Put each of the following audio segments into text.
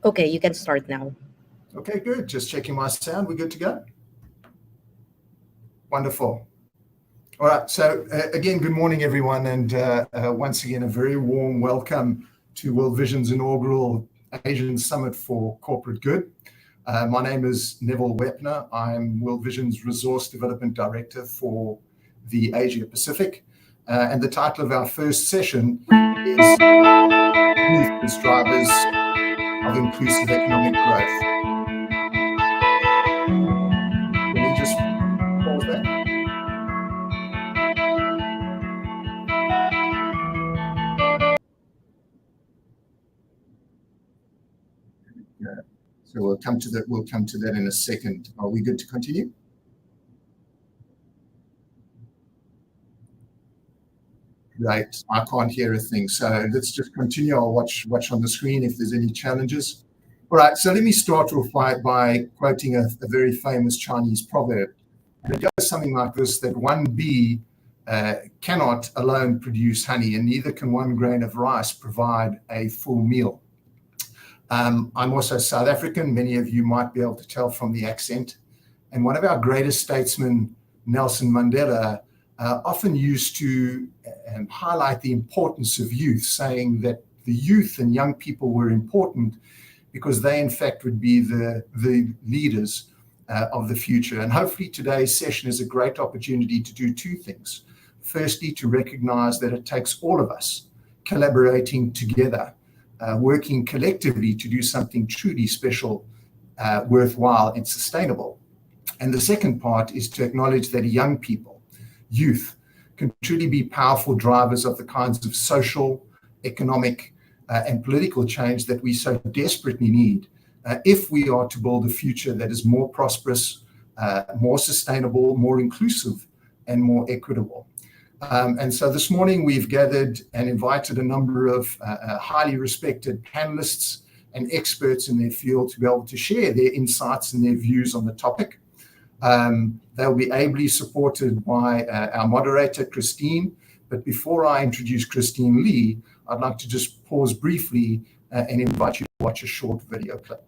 Okay, you can start now. Okay, good. Just checking my sound. We're good to go? Wonderful. All right. So again, good morning, everyone. And once again, a very warm welcome to World Vision's inaugural Asian Summit for Corporate Good. My name is Neville Wepner. I'm World Vision's Resource Development Director for the Asia Pacific. And the title of our first session is Youth as Drivers of Inclusive Economic Growth. Can we just pause that? Yeah. So we'll come to that. We'll come to that in a second. Are we good to continue? Right. I can't hear a thing. So let's just continue. I'll watch on the screen if there's any challenges. All right. So let me start off by quoting a very famous Chinese proverb. And it goes something like this: that one bee cannot alone produce honey, and neither can one grain of rice provide a full meal. I'm also South African. Many of you might be able to tell from the accent. And one of our greatest statesmen, Nelson Mandela, often used to highlight the importance of youth, saying that the youth and young people were important because they, in fact, would be the leaders of the future. And hopefully today's session is a great opportunity to do two things. Firstly, to recognize that it takes all of us collaborating together, working collectively to do something truly special, worthwhile, and sustainable. And the second part is to acknowledge that young people, youth, can truly be powerful drivers of the kinds of social, economic, and political change that we so desperately need if we are to build a future that is more prosperous, more sustainable, more inclusive, and more equitable. And so this morning we've gathered and invited a number of highly respected panelists and experts in their field to be able to share their insights and their views on the topic. They'll be ably supported by our moderator, Christine. But before I introduce Christine Lee, I'd like to just pause briefly and invite you to watch a short video clip.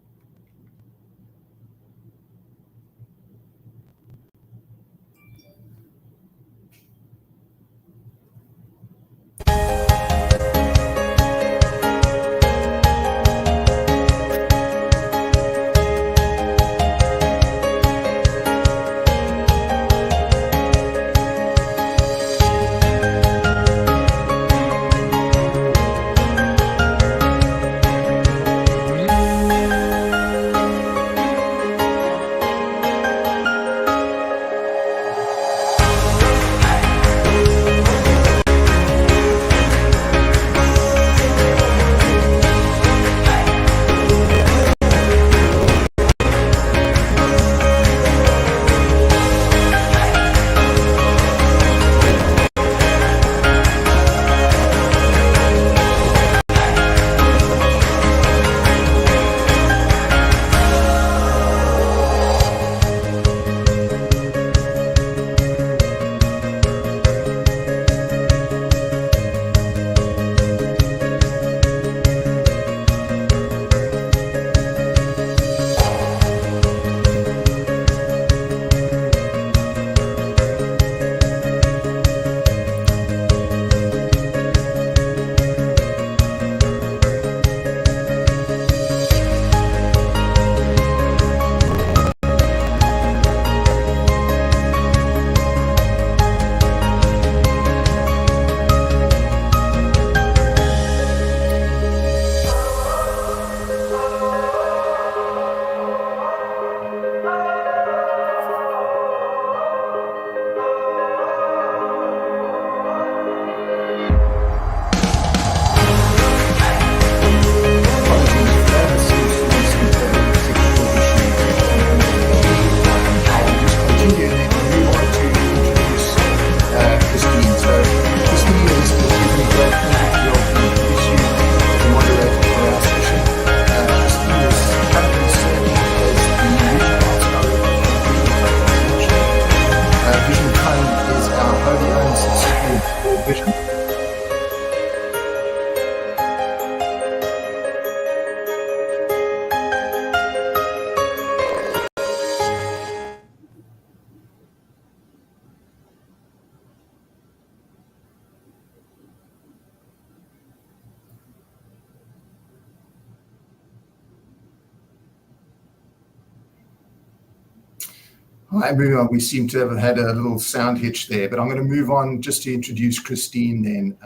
Hi, moving on. We seem to have had a little sound hitch there, but I'm going to move on just to introduce Christine then.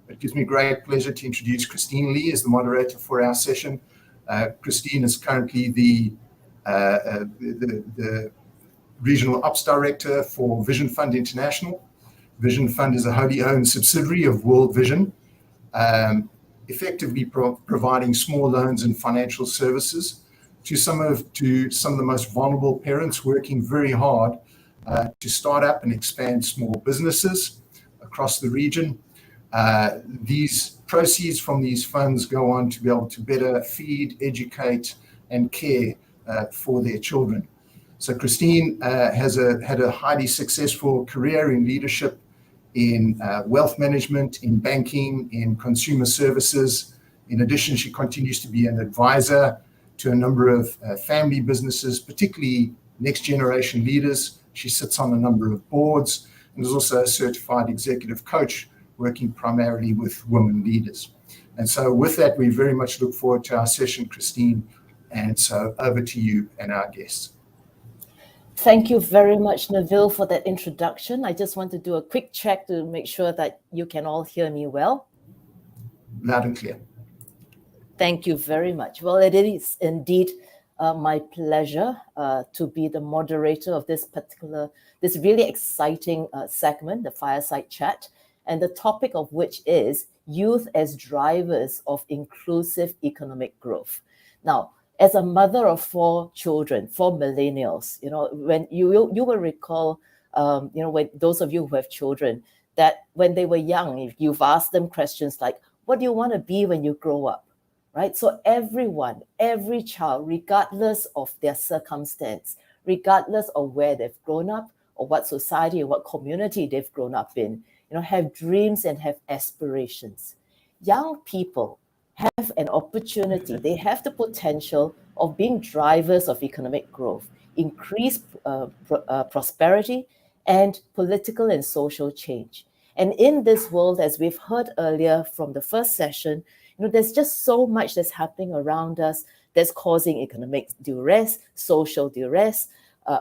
It gives me great pleasure to introduce Christine Lee as the moderator for our session. Christine is currently the Regional Ops Director for Vision Fund International. Vision Fund is a wholly owned subsidiary of World Vision, effectively providing small loans and financial services to some of the most vulnerable parents working very hard to start up and expand small businesses across the region. These proceeds from these funds go on to be able to better feed, educate, and care for their children. So Christine has had a highly successful career in leadership, in wealth management, in banking, in consumer services. In addition, she continues to be an advisor to a number of family businesses, particularly next generation leaders. She sits on a number of boards and is also a certified executive coach working primarily with women leaders. And so with that, we very much look forward to our session, Christine. And so over to you and our guests. Thank you very much, Neville, for that introduction. I just want to do a quick check to make sure that you can all hear me well. Loud and clear. Thank you very much. Well, it is indeed my pleasure to be the moderator of this really exciting segment, the Fireside Chat, and the topic of which is youth as drivers of inclusive economic growth. Now, as a mother of 4 children, 4 millennials, when you will recall, when those of you who have children, that when they were young, if you've asked them questions like, what do you want to be when you grow up? Right? So every child, regardless of their circumstance, regardless of where they've grown up or what society or what community they've grown up in, have dreams and have aspirations. Young people have an opportunity. They have the potential of being drivers of economic growth, increased prosperity, and political and social change. And in this world, as we've heard earlier from the first session, there's just so much that's happening around us that's causing economic duress, social duress,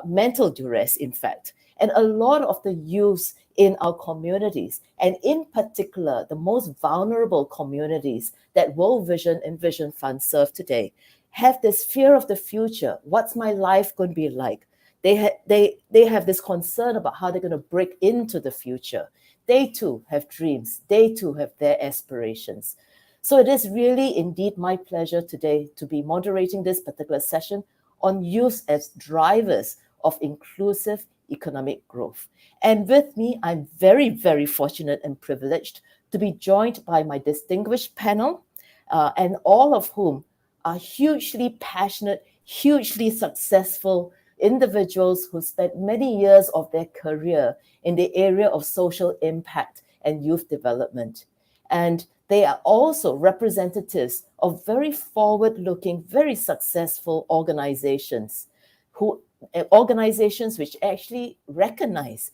mental duress, in fact. And a lot of the youths in our communities, and in particular, the most vulnerable communities that World Vision and Vision Fund serve today, have this fear of the future. What's my life going to be like? They have this concern about how they're going to break into the future. They too have dreams. They too have their aspirations. So it is really indeed my pleasure today to be moderating this particular session on youth as drivers of inclusive economic growth. And with me, I'm very, very fortunate and privileged to be joined by my distinguished panel, and all of whom are hugely passionate, hugely successful individuals who spent many years of their career in the area of social impact and youth development. And they are also representatives of very forward-looking, very successful organizations which actually recognize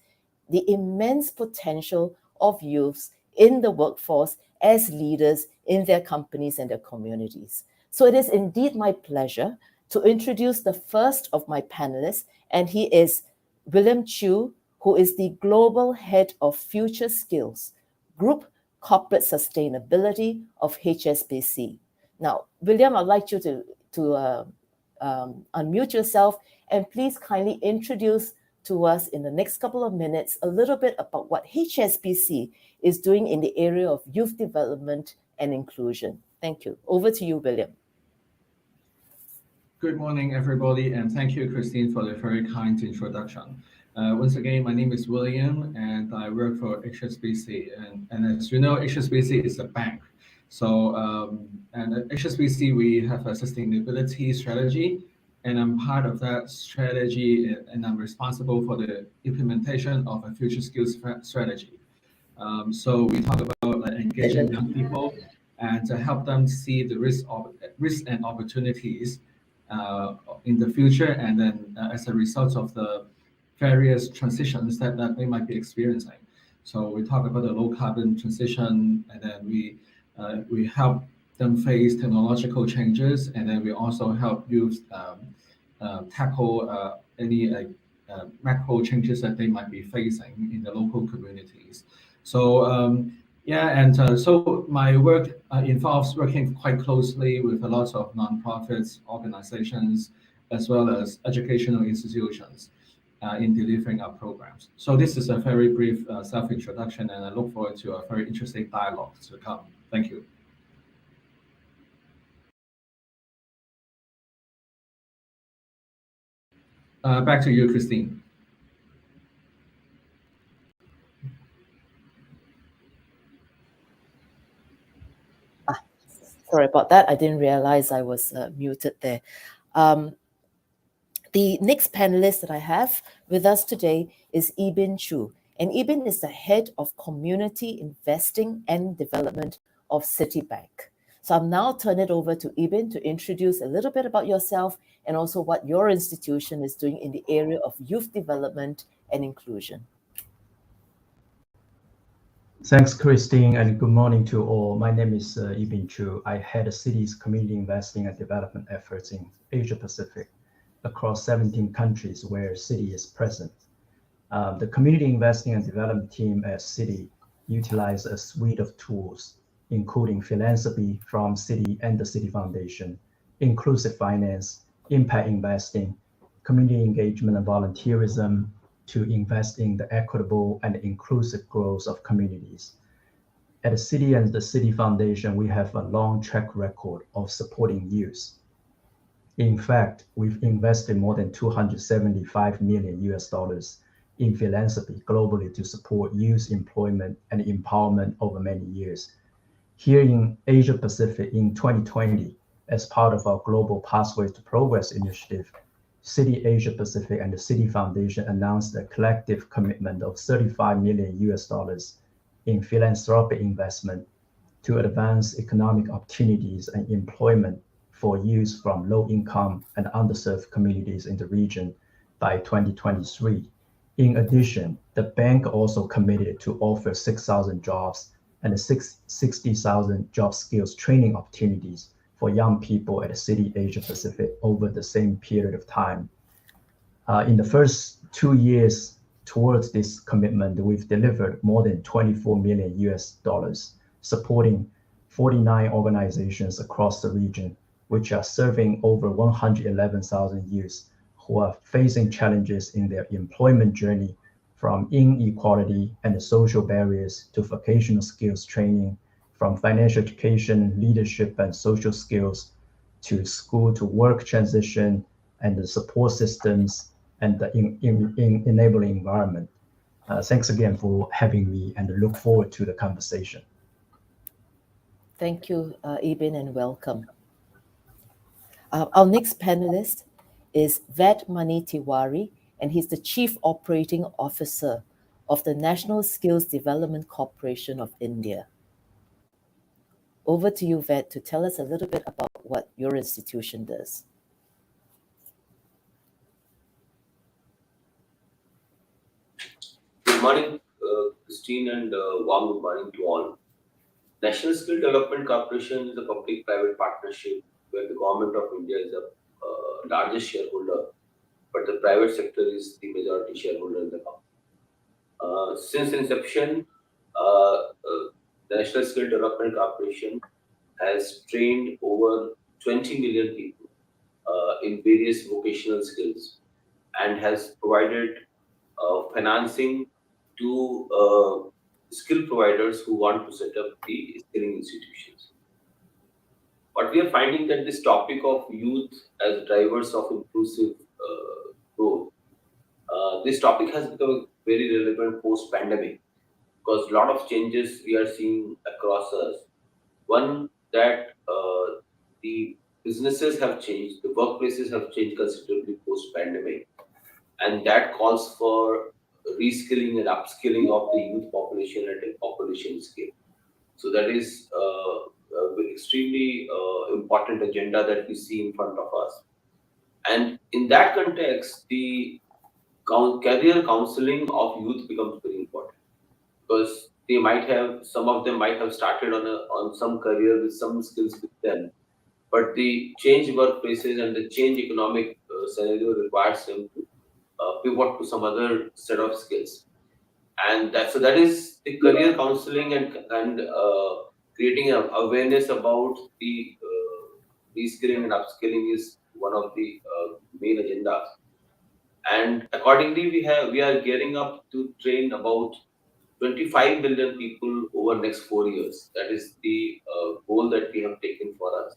the immense potential of youths in the workforce as leaders in their companies and their communities. So it is indeed my pleasure to introduce the first of my panelists, and he is William Chew, who is the Global Head of Future Skills, Group Corporate Sustainability of HSBC. Now, William, I'd like you to unmute yourself and please kindly introduce to us in the next couple of minutes a little bit about what HSBC is doing in the area of youth development and inclusion. Thank you. Over to you, William. Good morning, everybody, and thank you, Christine, for the very kind introduction. Once again, my name is William, and I work for HSBC. And as you know, HSBC is a bank. So, and at HSBC, we have a sustainability strategy, and I'm part of that strategy, and I'm responsible for the implementation of a future skills strategy. So we talk about engaging young people and to help them see the risk and opportunities in the future, and then as a result of the various transitions that they might be experiencing. So we talk about the low carbon transition, and then we help them face technological changes, and then we also help youth tackle any macro changes that they might be facing in the local communities. So so my work involves working quite closely with a lot of nonprofits, organizations, as well as educational institutions in delivering our programs. So this is a very brief self-introduction, and I look forward to a very interesting dialogue to come. Thank you. Back to you, Christine. Sorry about that. I didn't realize I was muted there. The next panelist that I have with us today is Ibin Chu. And Ibin is the head of community investing and development of Citibank. So I'll now turn it over to Ibin to introduce a little bit about yourself and also what your institution is doing in the area of youth development and inclusion. Thanks, Christine, and good morning to all. My name is Ibin Chu. I head Citi's community investing and development efforts in Asia Pacific across 17 countries where Citi is present. The community investing and development team at Citi utilize a suite of tools, including philanthropy from Citi and the Citi Foundation, inclusive finance, impact investing, community engagement and volunteerism, to invest in the equitable and inclusive growth of communities. At the Citi and the Citi Foundation, we have a long track record of supporting youth. In fact, we've invested more than 275 million US dollars in philanthropy globally to support youth employment and empowerment over many years. Here in Asia Pacific in 2020, as part of our Global Pathways to Progress initiative, Citi Asia Pacific and the Citi Foundation announced a collective commitment of 35 million US dollars in philanthropic investment to advance economic opportunities and employment for youth from low-income and underserved communities in the region by 2023. In addition, the bank also committed to offer 6,000 jobs and 60,000 job skills training opportunities for young people at Citi Asia Pacific over the same period of time. In the first 2 years towards this commitment, we've delivered more than 24 million US dollars, supporting 49 organizations across the region, which are serving over 111,000 youths who are facing challenges in their employment journey, from inequality and social barriers to vocational skills training, from financial education, leadership, and social skills to school to work transition and the support systems and the enabling environment. Thanks again for having me and look forward to the conversation. Thank you, Ibin, and welcome. Our next panelist is Ved Manitiwari, and he's the Chief Operating Officer of the National Skills Development Corporation of India. Over to you, Ved, to tell us a little bit about what your institution does. Good morning, Christine, and warm good morning to all. National Skill Development Corporation is a public-private partnership where the government of India is the largest shareholder, but the private sector is the majority shareholder in the company. Since inception, the National Skill Development Corporation has trained over 20 million people in various vocational skills and has provided financing to skill providers who want to set up the skilling institutions. But we are finding that this topic of youth as drivers of inclusive growth, this topic has become very relevant post-pandemic because a lot of changes we are seeing across us. One, that the businesses have changed, the workplaces have changed considerably post-pandemic, and that calls for reskilling and upskilling of the youth population at a population scale. So that is extremely important agenda that we see in front of us. And in that context, the career counseling of youth becomes very important because they might have, some of them might have started on some career with some skills with them, but the change workplaces and the change economic scenario requires them to pivot to some other set of skills. And that is the career counseling and creating awareness about the reskilling and upskilling is one of the main agendas. And accordingly, we are gearing up to train about 25 million people over next 4 years. That is the goal that we have taken for us.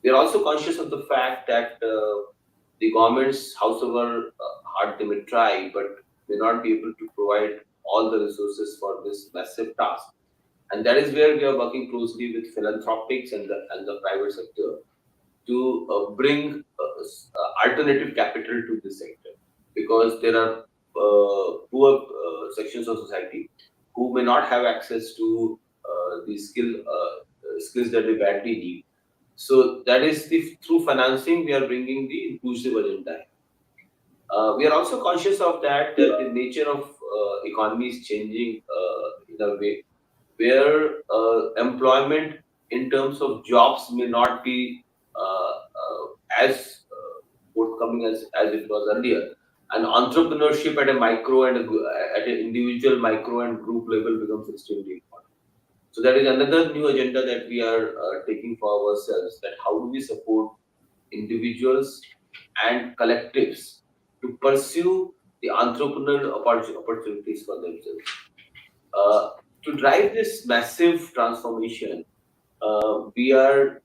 We are also conscious of the fact that the governments, however hard they may try, but may not be able to provide all the resources for this massive task. And that is where we are working closely with philanthropics and the private sector to bring alternative capital to this sector, because there are poor sections of society who may not have access to the skills that they badly need. So that is through financing we are bringing the inclusive agenda. We are also conscious of that the nature of economy is changing in a way where employment in terms of jobs may not be as forthcoming as it was earlier. And entrepreneurship at a micro and at an individual micro and group level becomes extremely important. So that is another new agenda that we are taking for ourselves, that how do we support individuals and collectives to pursue the entrepreneurial opportunities for themselves. To drive this massive transformation, we are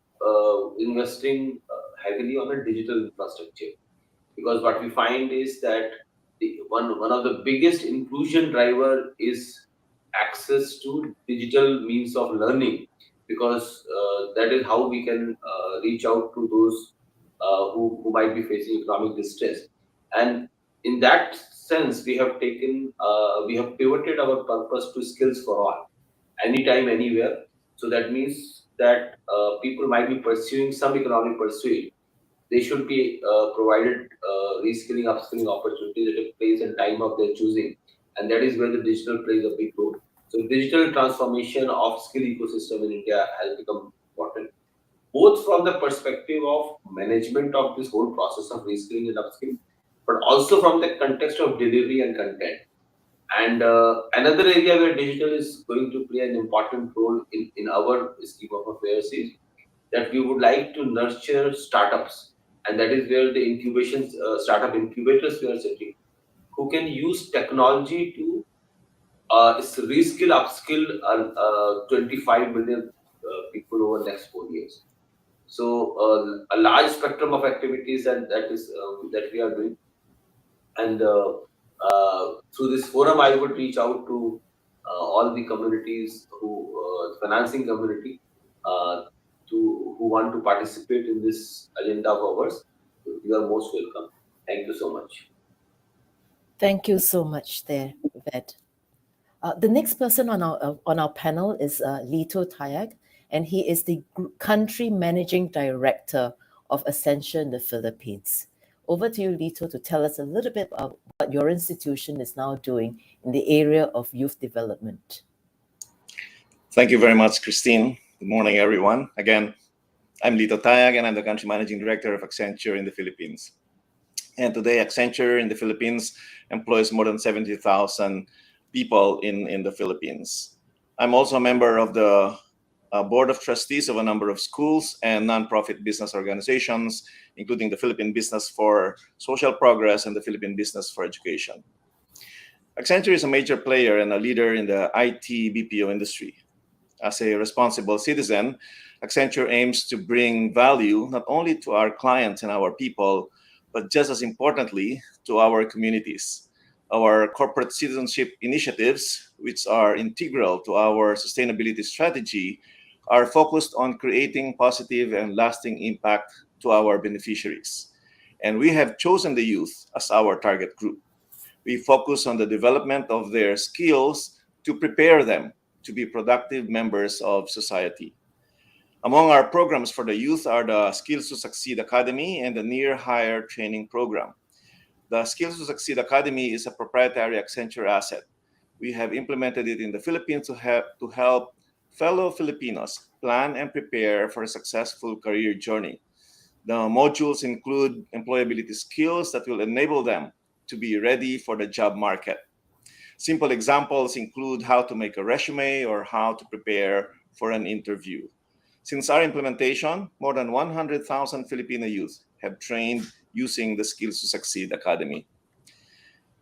investing heavily on a digital infrastructure, because what we find is that one of the biggest inclusion driver is access to digital means of learning, because that is how we can reach out to those who might be facing economic distress. And in that sense, we have pivoted our purpose to skills for all, anytime, anywhere. So that means that people might be pursuing some economic pursuit, they should be provided reskilling, upskilling opportunities at a place and time of their choosing. And that is where the digital plays a big role. So digital transformation of skill ecosystem in India has become important, both from the perspective of management of this whole process of reskilling and upskilling, but also from the context of delivery and content. And another area where digital is going to play an important role in our scheme of affairs is that we would like to nurture startups. And that is where the startup incubators we are setting, who can use technology to reskill, upskill 25 million people over the next 4 years. So a large spectrum of activities that we are doing. And through this forum, I would reach out to all the communities financing community, uh, who want to participate in this agenda of ours. You are most welcome. Thank you so much. Thank you so much there, Ved. The next person on our panel is Lito Tayag, and he is the country managing director of Ascension in the Philippines. Over to you, Lito, to tell us a little bit about what your institution is now doing in the area of youth development. Thank you very much, Christine. Good morning, everyone. Again, I'm Lito Tayag, and I'm the country managing director of Ascension in the Philippines. And today, Accenture in the Philippines employs more than 70,000 people in the Philippines. I'm also a member of the board of trustees of a number of schools and nonprofit business organizations, including the Philippine Business for Social Progress and the Philippine Business for Education. Accenture is a major player and a leader in the IT BPO industry. As a responsible citizen, Accenture aims to bring value not only to our clients and our people, but just as importantly, to our communities. Our corporate citizenship initiatives, which are integral to our sustainability strategy, are focused on creating positive and lasting impact to our beneficiaries. And we have chosen the youth as our target group. We focus on the development of their skills to prepare them to be productive members of society. Among our programs for the youth are the Skills to Succeed Academy and the Near Hire Training Program. The Skills to Succeed Academy is a proprietary Accenture asset. We have implemented it in the Philippines to help fellow Filipinos plan and prepare for a successful career journey. The modules include employability skills that will enable them to be ready for the job market. Simple examples include how to make a resume or how to prepare for an interview. Since our implementation, more than 100,000 Filipino youth have trained using the Skills to Succeed Academy.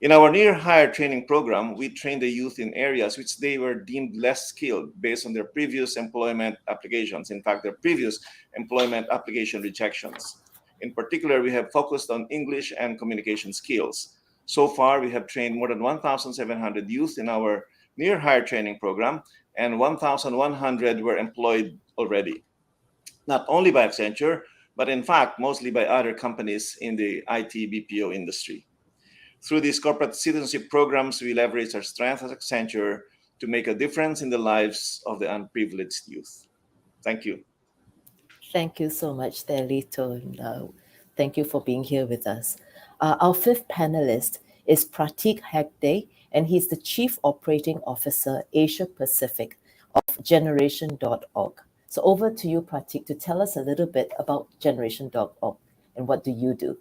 In our near-hire training program, we train the youth in areas which they were deemed less skilled based on their previous employment applications. In fact, their previous employment application rejections. In particular, we have focused on English and communication skills. So far, we have trained more than 1,700 youth in our near-hire training program, and 1,100 were employed already, not only by Accenture, but in fact, mostly by other companies in the IT BPO industry. Through these corporate citizenship programs, we leverage our strength as Accenture to make a difference in the lives of the unprivileged youth. Thank you. Thank you so much, Lito. Thank you for being here with us. Our fifth panelist is Pratik Hegde, and he's the Chief Operating Officer, Asia Pacific of Generation.org. So over to you, Pratik, to tell us a little bit about Generation.org and what do you do?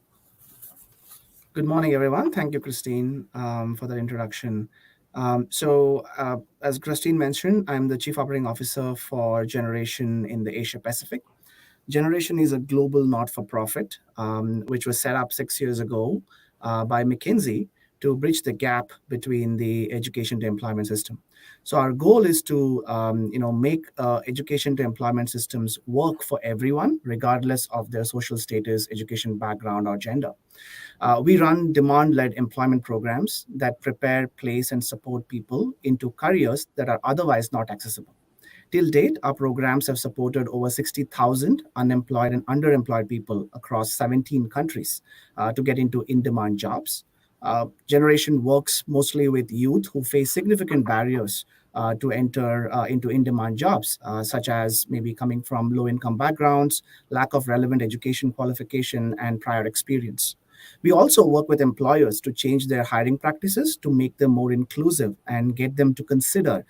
Good morning, everyone. Thank you, Christine, for that introduction. As Christine mentioned, I'm the Chief Operating Officer for Generation in the Asia Pacific. Generation is a global not-for-profit, which was set up 6 years ago by McKinsey to bridge the gap between the education to employment system. So our goal is to make education to employment systems work for everyone, regardless of their social status, education background, or gender. We run demand-led employment programs that prepare, place, and support people into careers that are otherwise not accessible. Till date, our programs have supported over 60,000 unemployed and underemployed people across 17 countries to get into in-demand jobs. Generation works mostly with youth who face significant barriers to enter into in-demand jobs, such as maybe coming from low-income backgrounds, lack of relevant education qualification, and prior experience. We also work with employers to change their hiring practices to make them more inclusive and get them to consider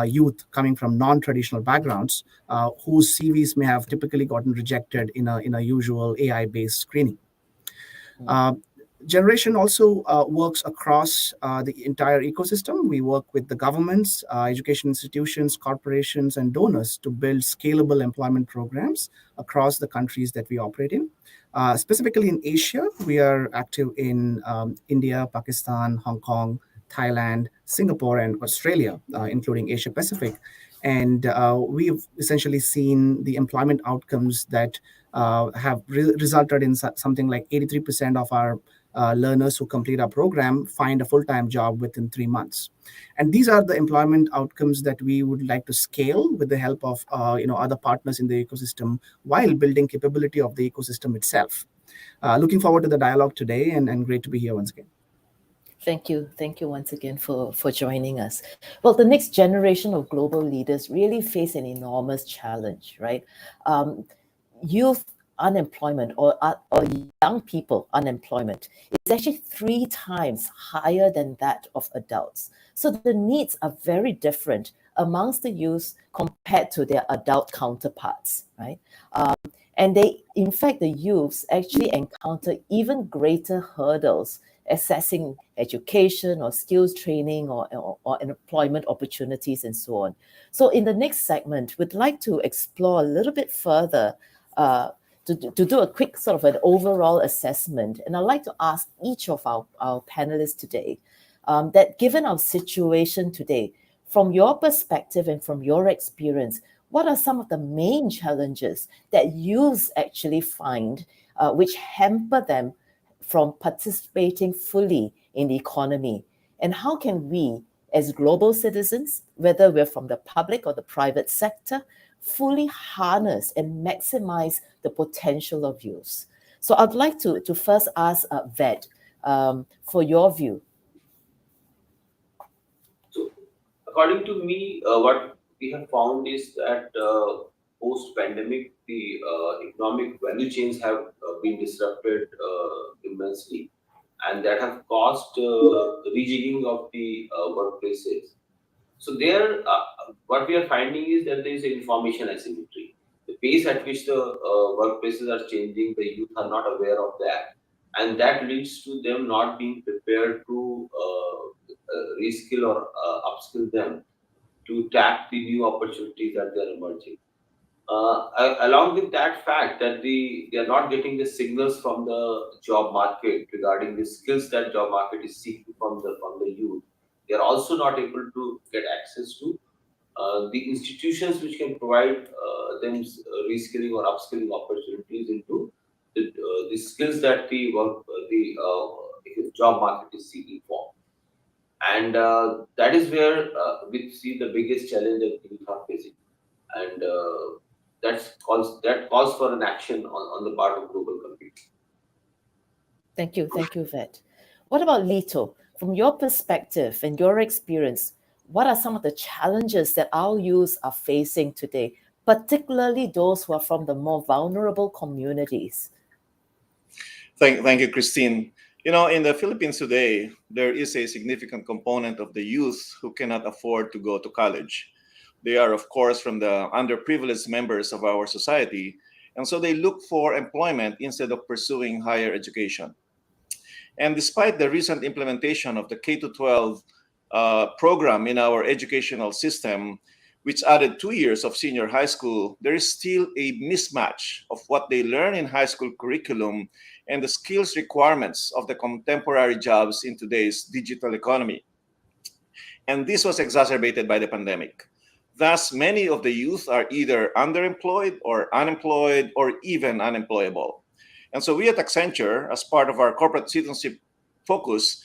youth coming from non-traditional backgrounds whose CVs may have typically gotten rejected in a usual AI-based screening. Generation also works across the entire ecosystem. We work with the governments, education institutions, corporations, and donors to build scalable employment programs across the countries that we operate in. Specifically in Asia, we are active in India, Pakistan, Hong Kong, Thailand, Singapore, and Australia, including Asia Pacific. And we've essentially seen the employment outcomes that have resulted in something like 83% of our learners who complete our program find a full-time job within 3 months. And these are the employment outcomes that we would like to scale with the help of other partners in the ecosystem while building capability of the ecosystem itself. Looking forward to the dialogue today and great to be here once again. Thank you. Thank you once again for joining us. Well, the next generation of global leaders really face an enormous challenge, right? Youth unemployment or young people unemployment is actually 3 times higher than that of adults. So the needs are very different amongst the youth compared to their adult counterparts, right? And in fact, the youths actually encounter even greater hurdles accessing education or skills training or employment opportunities and so on. So in the next segment, we'd like to explore a little bit further to do a quick sort of an overall assessment. And I'd like to ask each of our panelists today that given our situation today, from your perspective and from your experience, what are some of the main challenges that youths actually find which hamper them from participating fully in the economy? And how can we, as global citizens, whether we're from the public or the private sector, fully harness and maximize the potential of youth? So I'd like to first ask Ved for your view. So, according to me, what we have found is that post-pandemic, the economic value chains have been disrupted immensely, and that have caused rejigging of the workplaces. So there, what we are finding is that there is information asymmetry. The pace at which the workplaces are changing, the youth are not aware of that. and that leads to them not being prepared to reskill or upskill them to tap the new opportunities that they are emerging. Along with that fact that they are not getting the signals from the job market regarding the skills that job market is seeking from the youth, they are also not able to get access to the institutions which can provide them reskilling or upskilling opportunities into the skills that the job market is seeking for. And that is where we see the biggest challenge that youth are facing. And that calls for an action on the part of global community. Thank you, Vet. What about Lito? From your perspective and your experience, what are some of the challenges that our youth are facing today, particularly those who are from the more vulnerable communities? Thank you, Christine. In the Philippines today, there is a significant component of the youth who cannot afford to go to college. They are, of course, from the underprivileged members of our society, and so they look for employment instead of pursuing higher education. And despite the recent implementation of the K-12 program in our educational system, which added 2 years of senior high school, there is still a mismatch of what they learn in high school curriculum and the skills requirements of the contemporary jobs in today's digital economy. And this was exacerbated by the pandemic. Thus, many of the youth are either underemployed or unemployed or even unemployable. And so we at Accenture, as part of our corporate citizenship focus,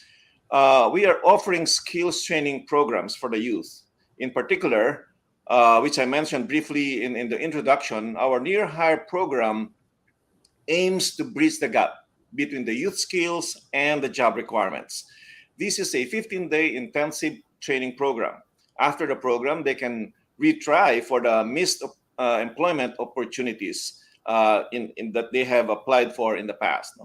we are offering skills training programs for the youth. In particular, which I mentioned briefly in the introduction, our Near Hire program aims to bridge the gap between the youth skills and the job requirements. This is a 15-day intensive training program. After the program, they can retry for the missed employment opportunities in that they have applied for in the past.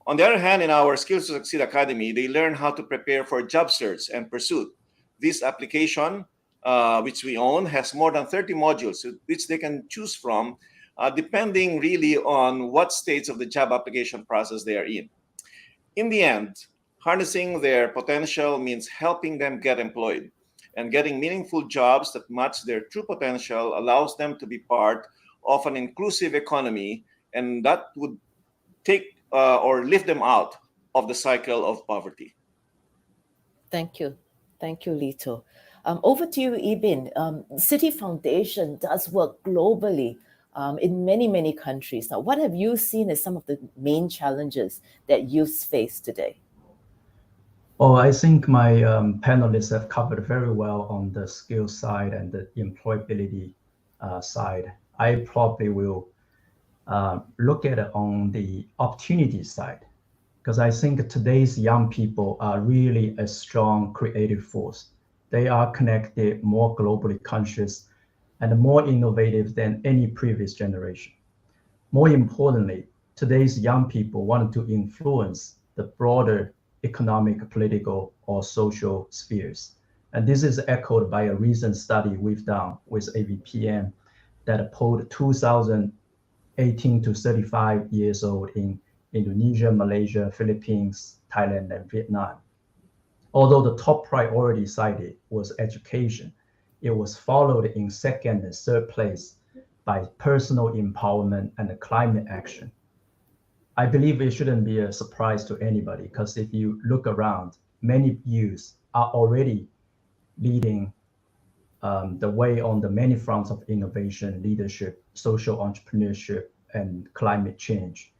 On the other hand, in our Skills to Succeed Academy, they learn how to prepare for job search and pursuit. This application, which we own, has more than 30 modules which they can choose from, depending really on what stage of the job application process they are in. In the end, harnessing their potential means helping them get employed, and getting meaningful jobs that match their true potential allows them to be part of an inclusive economy, and that would take or lift them out of the cycle of poverty. Thank you, Lito. Over to you, Ibin. City Foundation does work globally in many, many countries. Now, what have you seen as some of the main challenges that youth face today? Oh, I think my panelists have covered very well on the skill side and the employability side. I probably will look at it on the opportunity side, because I think today's young people are really a strong creative force. They are connected, more globally conscious, and more innovative than any previous generation. More importantly, today's young people want to influence the broader economic, political, or social spheres. And this is echoed by a recent study we've done with AVPM that polled 2018 to 35 years old in Indonesia, Malaysia, Philippines, Thailand, and Vietnam. Although the top priority cited was education, it was followed in second and third place by personal empowerment and climate action. I believe it shouldn't be a surprise to anybody, because if you look around, many youths are already leading the way on the many fronts of innovation, leadership, social entrepreneurship, and climate change.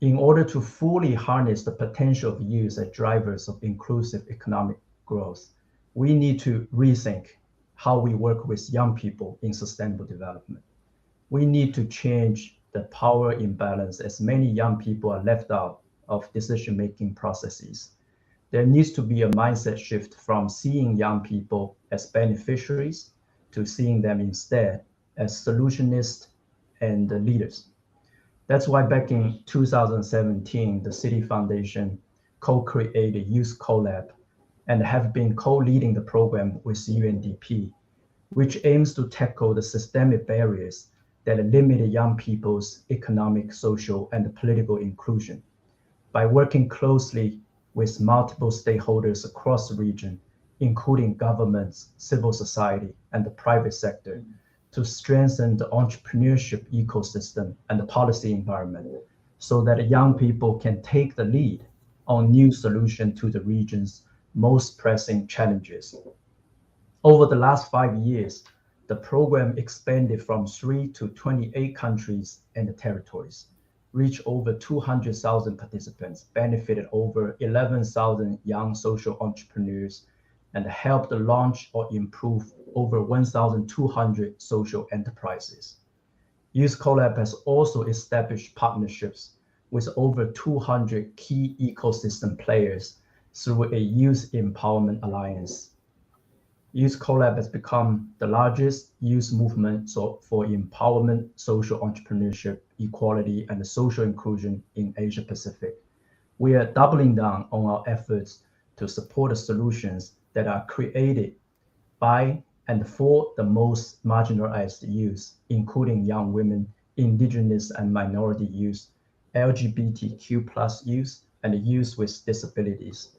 In order to fully harness the potential of youth as drivers of inclusive economic growth, we need to rethink how we work with young people in sustainable development. We need to change the power imbalance, as many young people are left out of decision-making processes. There needs to be a mindset shift from seeing young people as beneficiaries to seeing them instead as solutionists and leaders. That's why back in 2017, the City Foundation co-created Youth CoLab and have been co-leading the program with UNDP, which aims to tackle the systemic barriers that limit young people's economic, social, and political inclusion. by working closely with multiple stakeholders across the region, including governments, civil society, and the private sector, to strengthen the entrepreneurship ecosystem and the policy environment so that young people can take the lead on new solutions to the region's most pressing challenges. Over the last 5 years, the program expanded from 3 to 28 countries and territories, reached over 200,000 participants, benefited over 11,000 young social entrepreneurs, and helped launch or improve over 1,200 social enterprises. Youth Collab has also established partnerships with over 200 key ecosystem players through a Youth Empowerment Alliance. Youth Collab has become the largest youth movement for empowerment, social entrepreneurship, equality, and social inclusion in Asia Pacific. We are doubling down on our efforts to support the solutions that are created by and for the most marginalized youth, including young women, indigenous and minority youth, LGBTQ+ youth, and youth with disabilities.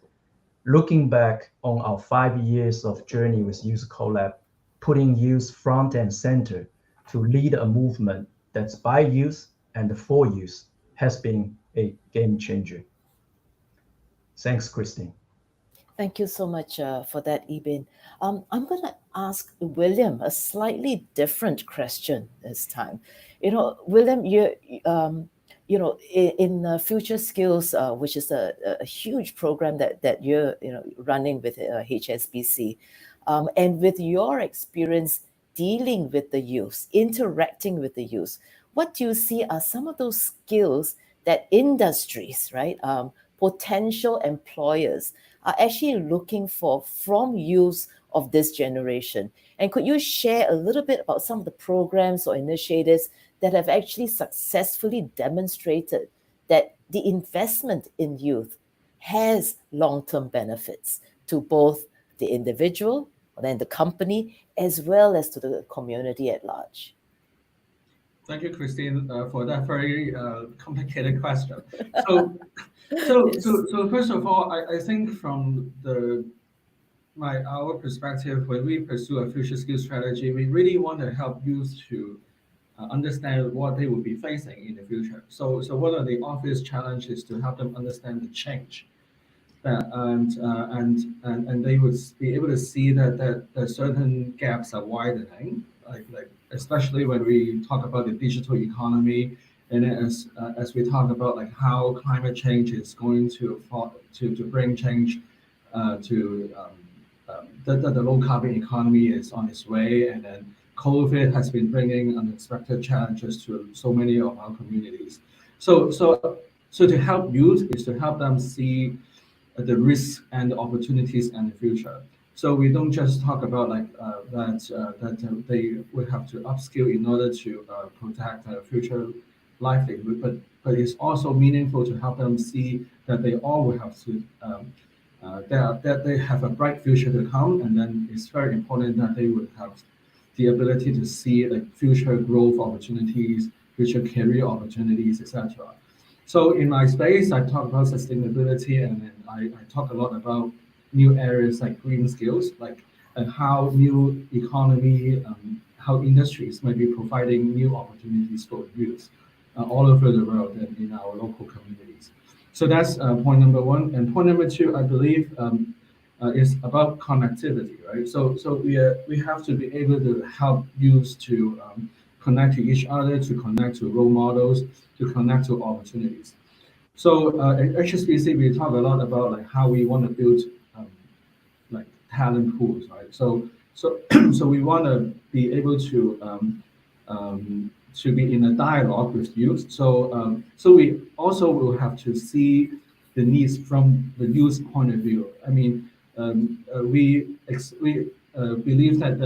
Looking back on our 5 years of journey with Youth Collab, putting youth front and center to lead a movement that's by youth and for youth has been a game changer. Thanks, Christine. Thank you so much for that, Ibin. I'm going to ask William a slightly different question this time. William, in Future Skills, which is a huge program that you're running with HSBC, and with your experience dealing with the youth, interacting with the youth, what do you see are some of those skills that industries, right, potential employers are actually looking for from youth of this generation? And could you share a little bit about some of the programs or initiatives that have actually successfully demonstrated that the investment in youth has long-term benefits to both the individual, then the company, as well as to the community at large? Thank you, Christine, for that very complicated question. So first of all, I think from our perspective, when we pursue a future skills strategy, we really want to help youth to understand what they will be facing in the future. So one of the obvious challenges is to help them understand the change, and they would be able to see that certain gaps are widening, like especially when we talk about the digital economy, and as we talk about like how climate change is going to bring change to the low carbon economy is on its way, and then COVID has been bringing unexpected challenges to so many of our communities. So to help youth is to help them see the risks and the opportunities in the future. So we don't just talk about that they will have to upskill in order to protect their future livelihood, but it's also meaningful to help them see that they all will have to that they have a bright future to come, and then it's very important that they would have the ability to see like future growth opportunities, future career opportunities, etc. So in my space, I talk about sustainability, and then I talk a lot about new areas like green skills, and how new economy, how industries might be providing new opportunities for youth all over the world and in our local communities. So that's point number one. And point number two, I believe, is about connectivity, right? So we have to be able to help youth to connect to each other, to connect to role models, to connect to opportunities. So at HSBC, we talk a lot about like how we want to build like talent pools, right? So we want to be able to be in a dialogue with youth. So we also will have to see the needs from the youth point of view. I mean, we believe that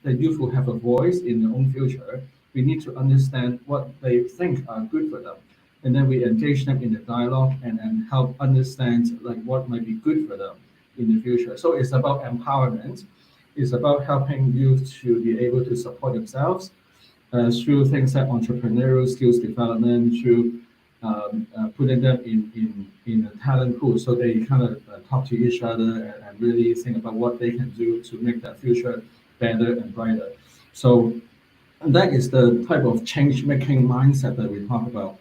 the youth will have a voice in their own future. We need to understand what they think are good for them, and then we engage them in the dialogue and help understand like what might be good for them in the future. So it's about empowerment. It's about helping youth to be able to support themselves through things like entrepreneurial skills development, through putting them in a talent pool, so they kind of talk to each other and really think about what they can do to make their future better and brighter. So that is the type of change-making mindset that we talk about.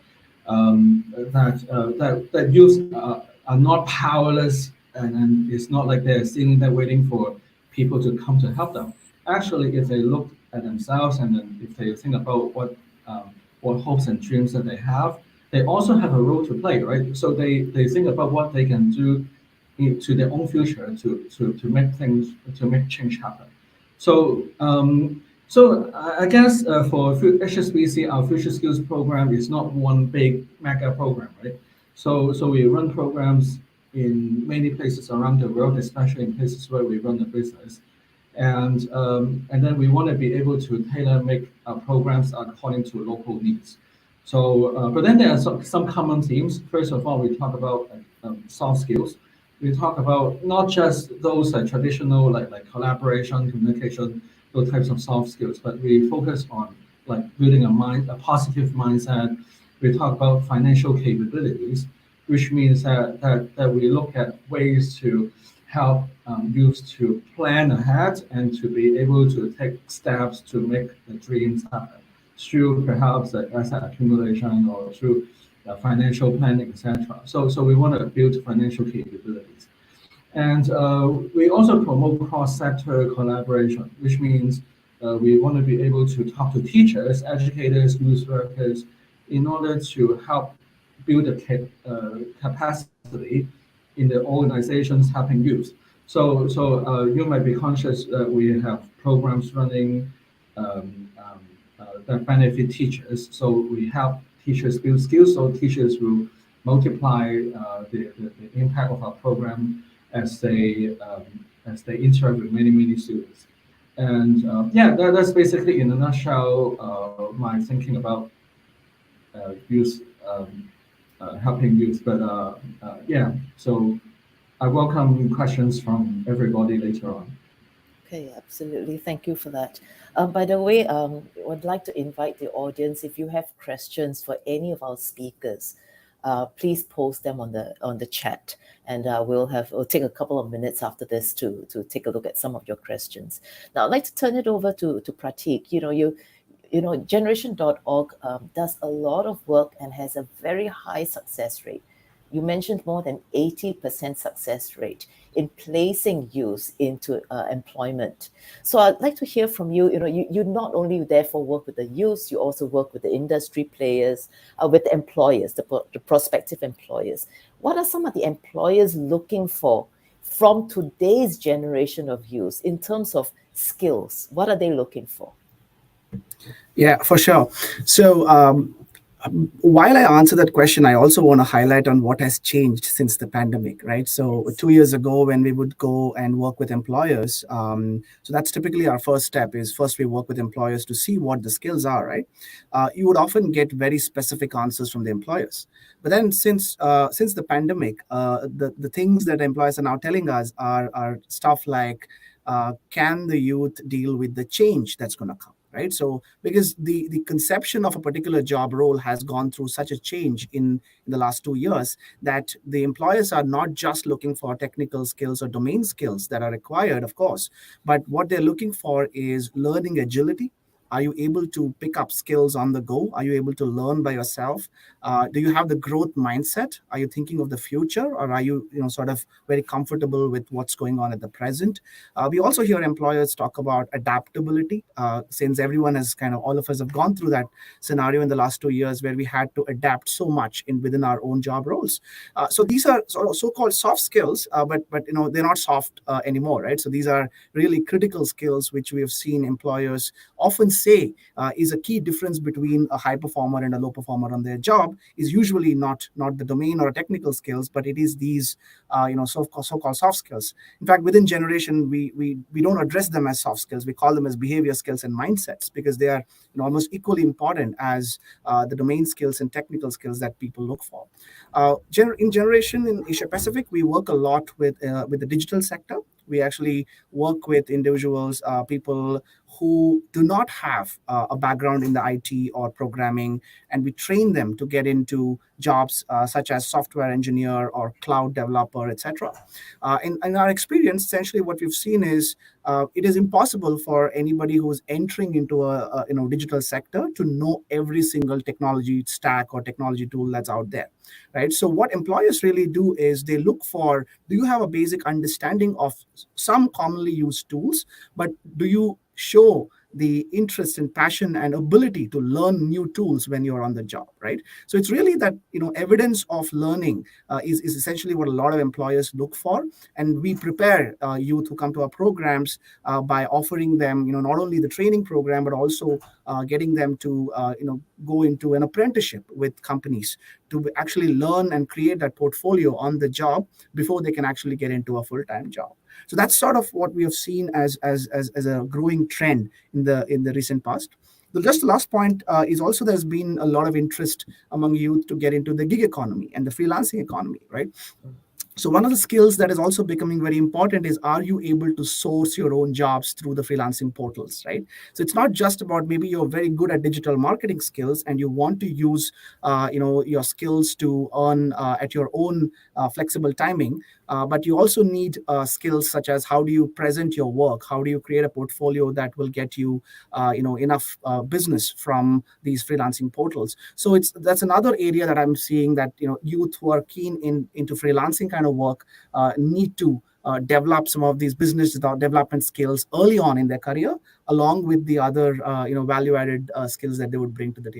That youth are not powerless, and it's not like they're sitting there waiting for people to come to help them. Actually, if they look at themselves and then if they think about what hopes and dreams that they have, they also have a role to play, right? So they think about what they can do to their own future to make things, to make change happen. So I guess for HSBC, our Future Skills program is not one big mega program, right? So we run programs in many places around the world, especially in places where we run the business. And then we want to be able to tailor make our programs according to local needs. So, but then there are some common themes. First of all, we talk about soft skills. We talk about not just those traditional like collaboration, communication, those types of soft skills, but we focus on like building a positive mindset. We talk about financial capabilities, which means that we look at ways to help youth to plan ahead and to be able to take steps to make the dreams happen through perhaps asset accumulation or through financial planning, etc. So we want to build financial capabilities. And we also promote cross-sector collaboration, which means we want to be able to talk to teachers, educators, youth workers, in order to help build the capacity in the organizations helping youth. So you might be conscious that we have programs running that benefit teachers. So we help teachers build skills, so teachers will multiply the impact of our program as they interact with many students. And that's basically in a nutshell my thinking about youth, helping youth. But so I welcome questions from everybody later on. Okay, absolutely. Thank you for that. By the way, I would like to invite the audience, if you have questions for any of our speakers, please post them on the chat, and we'll take a couple of minutes after this to take a look at some of your questions. Now, I'd like to turn it over to Pratik. Generation.org does a lot of work and has a very high success rate. You mentioned more than 80% success rate in placing youth into employment. So I'd like to hear from you. You not only therefore work with the youth, you also work with the industry players, with the employers, the prospective employers. What are some of the employers looking for from today's generation of youth in terms of skills? What are they looking for? Yeah, for sure. So while I answer that question, I also want to highlight on what has changed since the pandemic, right? So 2 years ago, when we would go and work with employers, so that's typically our first step is first we work with employers to see what the skills are, right? You would often get very specific answers from the employers. But then since the pandemic, the things that employers are now telling us are stuff like, can the youth deal with the change that's going to come? Right. So because the conception of a particular job role has gone through such a change in the last 2 years that the employers are not just looking for technical skills or domain skills that are required, of course, but what they're looking for is learning agility. Are you able to pick up skills on the go? Are you able to learn by yourself? Do you have the growth mindset? Are you thinking of the future, or are you, sort of very comfortable with what's going on at the present? We also hear employers talk about adaptability, since everyone has all of us have gone through that scenario in the last 2 years where we had to adapt so much within our own job roles. So these are sort of so-called soft skills, but they're not soft anymore, right? So these are really critical skills which we have seen employers often say is a key difference between a high performer and a low performer on their job is usually not the domain or technical skills, but it is these so-called soft skills. In fact, within Generation, we don't address them as soft skills. We call them as behavior skills and mindsets because they are almost equally important as the domain skills and technical skills that people look for. In Generation in Asia Pacific, we work a lot with the digital sector. We actually work with individuals, people who do not have a background in the IT or programming, and we train them to get into jobs such as software engineer or cloud developer, etc. In our experience, essentially what we've seen is it is impossible for anybody who's entering into a digital sector to know every single technology stack or technology tool that's out there, right? So what employers really do is they look for, do you have a basic understanding of some commonly used tools, but do you show the interest and passion and ability to learn new tools when you're on the job, right? So it's really that evidence of learning is essentially what a lot of employers look for, and we prepare youth who come to our programs by offering them not only the training program but also getting them to go into an apprenticeship with companies to actually learn and create that portfolio on the job before they can actually get into a full-time job. So that's sort of what we have seen as a growing trend in the recent past. Just the last point is also there's been a lot of interest among youth to get into the gig economy and the freelancing economy, right? So one of the skills that is also becoming very important is, are you able to source your own jobs through the freelancing portals, right? So it's not just about maybe you're very good at digital marketing skills and you want to use your skills to earn at your own flexible timing, but you also need skills such as how do you present your work, how do you create a portfolio that will get you enough business from these freelancing portals. So that's another area that I'm seeing that youth who are keen into freelancing kind of work need to develop some of these business development skills early on in their career, along with the other value-added skills that they would bring to the table.